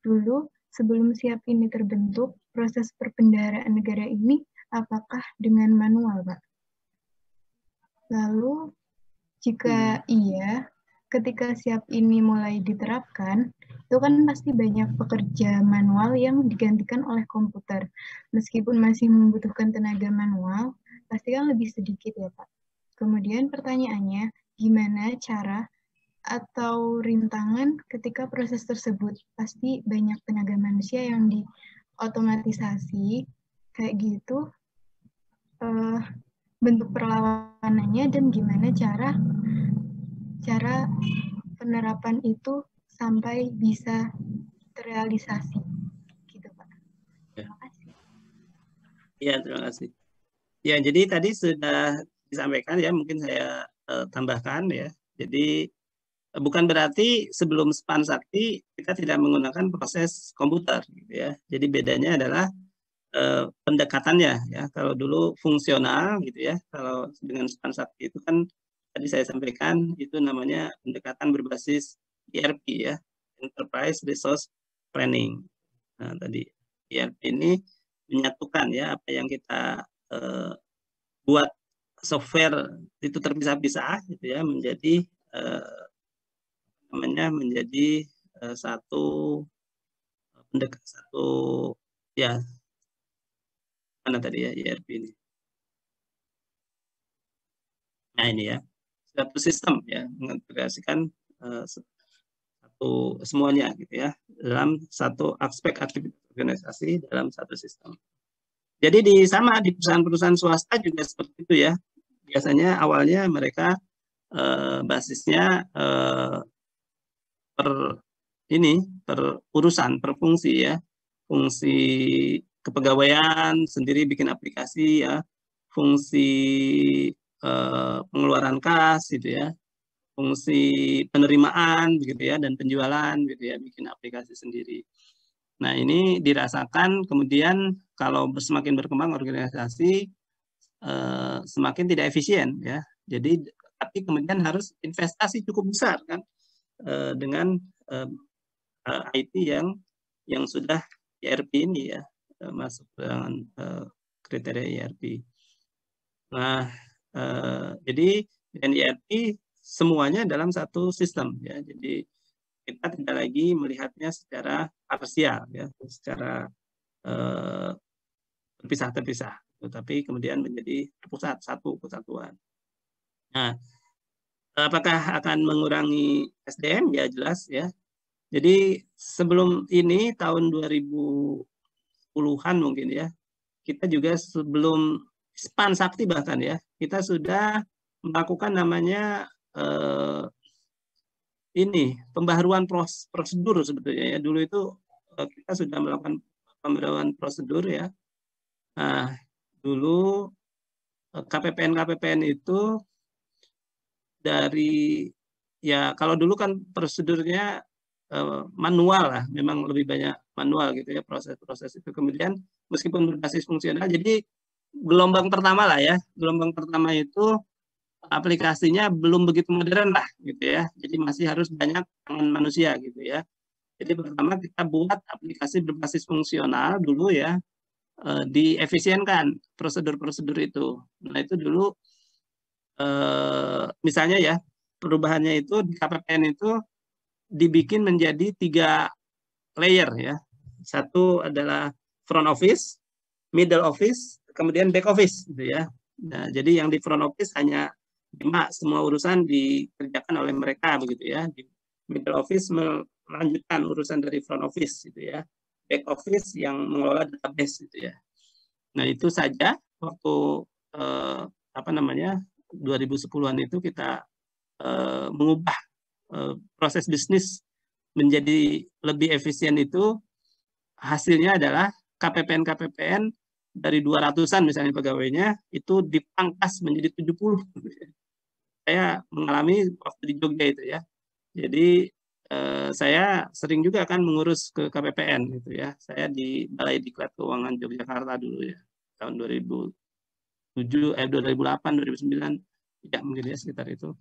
Dulu, sebelum SIAP ini terbentuk, proses perbendaharaan negara ini apakah dengan manual, Pak? Lalu, jika iya, ketika SIAP ini mulai diterapkan, itu kan pasti banyak pekerja manual yang digantikan oleh komputer. Meskipun masih membutuhkan tenaga manual, pasti kan lebih sedikit ya, Pak. Kemudian pertanyaannya, gimana cara atau rintangan ketika proses tersebut? Pasti banyak tenaga manusia yang diotomatisasi, kayak gitu. Bentuk perlawanannya dan gimana cara penerapan itu sampai bisa terrealisasi, gitu Pak. Terima kasih. Ya, terima kasih. Ya, jadi tadi sudah disampaikan ya, mungkin saya tambahkan ya. Jadi bukan berarti sebelum SPAN Sakti kita tidak menggunakan proses komputer, gitu ya. Jadi bedanya adalah pendekatannya ya. Kalau dulu fungsional gitu ya, kalau dengan SPAN Sakti itu kan tadi saya sampaikan itu namanya pendekatan berbasis ERP ya, Enterprise Resource Planning. Nah, tadi ERP ini menyatukan ya apa yang kita buat software itu terpisah-pisah gitu ya menjadi menjadi satu ya mana tadi ya ERP ini. Nah ini ya satu sistem ya mengintegrasikan satu semuanya gitu ya dalam satu aspek aktivitas organisasi dalam satu sistem. Jadi di perusahaan-perusahaan swasta juga seperti itu ya. Biasanya awalnya mereka basisnya per urusan, per fungsi ya. Fungsi kepegawaian sendiri bikin aplikasi ya. Fungsi pengeluaran kas gitu ya. Fungsi penerimaan begitu ya dan penjualan gitu ya, bikin aplikasi sendiri. Nah, ini dirasakan kemudian kalau semakin berkembang organisasi semakin tidak efisien ya. Jadi tapi kemudian harus investasi cukup besar kan dengan IT yang sudah ERP ini ya masuk dengan kriteria ERP. Nah, jadi dengan ERP semuanya dalam satu sistem ya. Jadi kita tidak lagi melihatnya secara parsial ya, secara terpisah-terpisah, tetapi kemudian menjadi terpusat, satu kesatuan. Nah, apakah akan mengurangi SDM? Ya jelas ya. Jadi sebelum ini tahun 2010-an mungkin ya, kita juga sebelum SPAN Sakti bahkan ya, kita sudah melakukan namanya pembaharuan prosedur sebetulnya ya. Dulu itu kita sudah melakukan pembaruan prosedur ya. Nah, dulu KPPN itu dari ya kalau dulu kan prosedurnya manual lah, memang lebih banyak manual gitu ya proses-proses itu. Kemudian meskipun berbasis fungsional, jadi gelombang pertama lah ya, gelombang pertama itu aplikasinya belum begitu modern lah gitu ya. Jadi masih harus banyak tangan manusia gitu ya. Jadi pertama kita buat aplikasi berbasis fungsional dulu ya, diefisienkan prosedur-prosedur itu. Nah itu dulu misalnya ya perubahannya itu di KPPN itu dibikin menjadi 3 layer ya. Satu adalah front office, middle office, kemudian back office gitu ya. Nah, jadi yang di front office hanya semua urusan dikerjakan oleh mereka begitu ya. Di middle office melanjutkan urusan dari front office gitu ya. Back office yang mengelola database gitu ya. Nah, itu saja waktu 2010-an itu kita mengubah proses bisnis menjadi lebih efisien itu hasilnya adalah KPPN dari 200-an misalnya pegawainya itu dipangkas menjadi 70. Saya mengalami waktu di Jogja itu ya. Jadi saya sering juga akan mengurus ke KPPN gitu ya. Saya di Balai Diklat Keuangan Yogyakarta dulu ya. Tahun 2008, 2009 ya mungkin ya sekitar itu.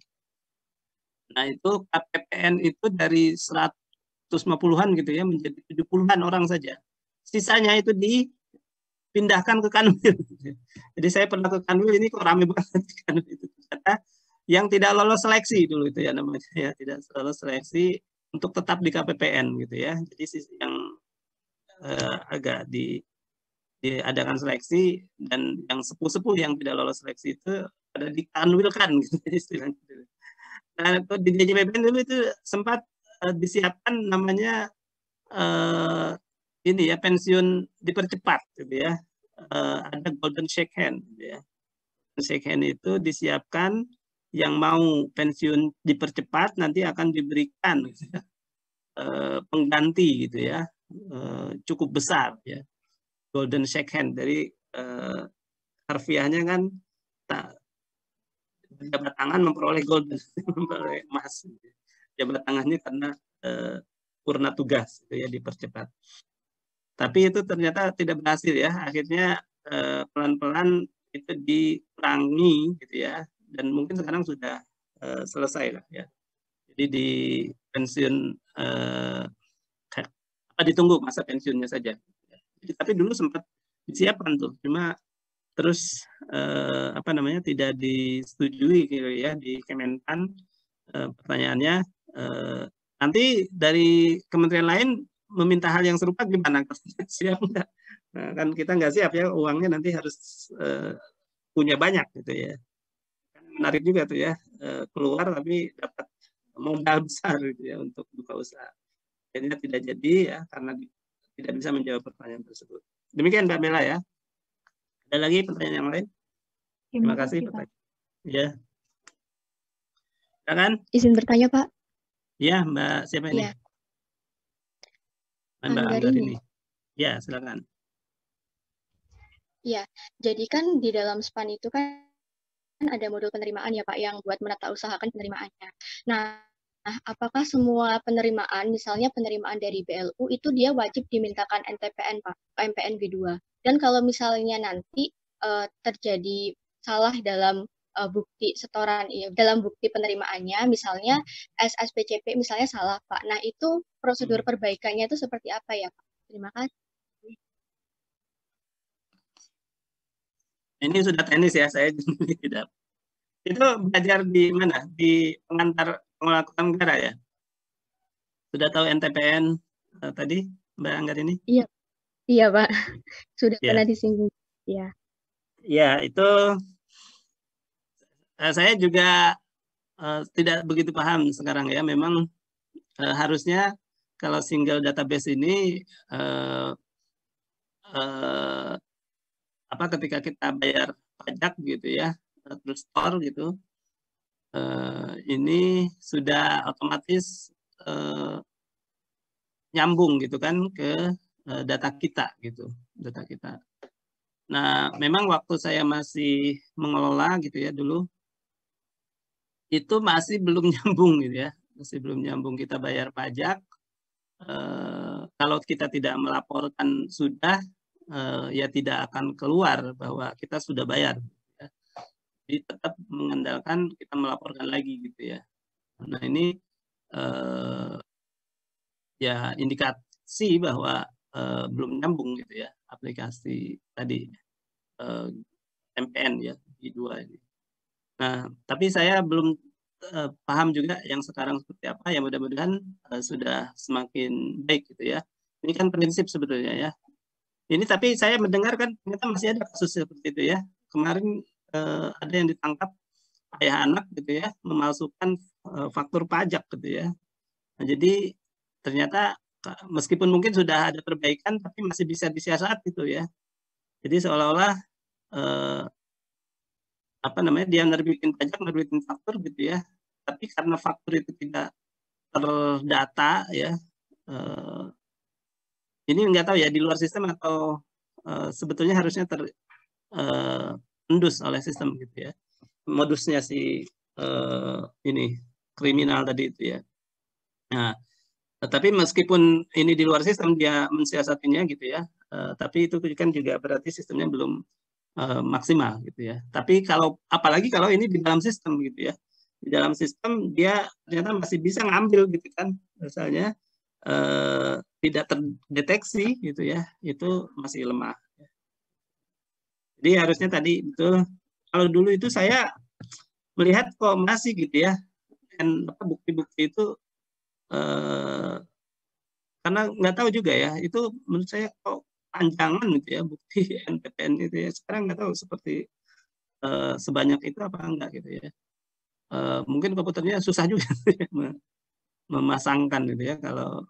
Nah, itu KPPN itu dari 150-an gitu ya menjadi 70-an orang saja. Sisanya itu dipindahkan ke Kanwil. Jadi saya pernah ke Kanwil, ini kok rame banget di Kanwil itu. Ternyata yang tidak lolos seleksi dulu itu ya namanya ya, tidak lolos seleksi untuk tetap di KPPN gitu ya. Jadi yang agak diadakan seleksi, dan yang sepuh-sepuh yang tidak lolos seleksi itu ada di Kanwilkan gitu istilahnya. Nah, di JJPBN dulu itu sempat disiapkan namanya ini ya, pensiun dipercepat gitu ya. Ada golden shake hand gitu ya. Shake hand itu disiapkan, yang mau pensiun dipercepat nanti akan diberikan gitu ya, pengganti gitu ya, cukup besar ya, golden shake hand. Dari harfiahnya kan jabat tangan memperoleh golden, memperoleh emas. Jabat tangannya karena purna tugas gitu ya, dipercepat. Tapi itu ternyata tidak berhasil ya. Akhirnya pelan-pelan itu dikurangi gitu ya, dan mungkin sekarang sudah selesai lah ya. Jadi di pensiun ditunggu masa pensiunnya saja. Jadi, tapi dulu sempat disiapkan tuh, cuma terus apa namanya, tidak disetujui gitu ya di Kemenpan. Pertanyaannya, nanti dari kementerian lain meminta hal yang serupa gimana? Siap nggak? Nah, kan kita nggak siap ya, uangnya nanti harus punya banyak gitu ya. Kan menarik juga tuh ya, keluar tapi dapat modal besar gitu ya untuk buka usaha. Akhirnya tidak jadi ya, karena tidak bisa menjawab pertanyaan tersebut. Demikian Mbak Mela ya. Ada lagi pertanyaan yang lain? Terima kasih pertanyaan. Ya. Silakan. Izin bertanya, Pak. Ya, Mbak siapa ini? Ya. Mbak Anggarini. Ya, silakan. Ya, jadi kan di dalam SPAN itu kan ada modul penerimaan ya Pak, yang buat menata usahakan penerimaannya. Nah, apakah semua penerimaan, misalnya penerimaan dari BLU itu dia wajib dimintakan NTPN Pak, MPN B2. Dan kalau misalnya nanti terjadi salah dalam bukti setoran, dalam bukti penerimaannya, misalnya SSPCP misalnya salah Pak. Nah, itu prosedur perbaikannya itu seperti apa ya Pak? Terima kasih. Ini sudah teknis ya, saya tidak. Itu belajar di mana? Di pengantar pengelola keuangan negara ya? Sudah tahu NTPN tadi, Mbak Anggarini? Iya, iya Pak. Sudah ya. pernah disinggung. Ya. Ya, itu saya juga tidak begitu paham sekarang ya. Memang harusnya kalau single database ini ketika kita bayar pajak gitu ya, terus store gitu, ini sudah otomatis nyambung gitu kan ke data kita gitu, data kita. Nah, memang waktu saya masih mengelola gitu ya dulu, itu masih belum nyambung gitu ya, masih belum nyambung. Kita bayar pajak, kalau kita tidak melaporkan sudah, ya tidak akan keluar bahwa kita sudah bayar. Ya. Jadi tetap mengandalkan kita melaporkan lagi gitu ya. Nah ini ya indikasi bahwa belum nyambung gitu ya aplikasi tadi MPN ya di 2 ini. Nah tapi saya belum paham juga yang sekarang seperti apa, ya mudah-mudahan sudah semakin baik gitu ya. Ini kan prinsip sebetulnya ya. Ini tapi saya mendengar kan ternyata masih ada kasus seperti itu ya. Kemarin ada yang ditangkap ayah anak gitu ya, memalsukan faktur pajak gitu ya. Nah, jadi ternyata meskipun mungkin sudah ada perbaikan, tapi masih bisa disiasat gitu ya. Jadi seolah-olah dia nerbitin pajak, nerbitin faktur gitu ya. Tapi karena faktur itu tidak terdata ya, ini nggak tahu ya di luar sistem atau sebetulnya harusnya terendus oleh sistem gitu ya. Modusnya si ini kriminal tadi itu ya. Nah, tapi meskipun ini di luar sistem dia mensiasatinya gitu ya, tapi itu kan juga berarti sistemnya belum maksimal gitu ya. Tapi apalagi kalau ini di dalam sistem gitu ya, di dalam sistem dia ternyata masih bisa ngambil gitu kan, misalnya tidak terdeteksi gitu ya, itu masih lemah. Jadi harusnya tadi betul, kalau dulu itu saya melihat kok masih gitu ya, dan bukti-bukti itu karena nggak tahu juga ya, itu menurut saya kok panjangan gitu ya bukti NPTN itu ya. Sekarang nggak tahu seperti sebanyak itu apa enggak gitu ya. Mungkin komputernya susah juga memasangkan gitu ya kalau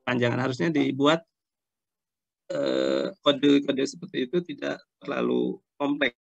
panjangan, harusnya dibuat kode-kode seperti itu tidak terlalu kompleks.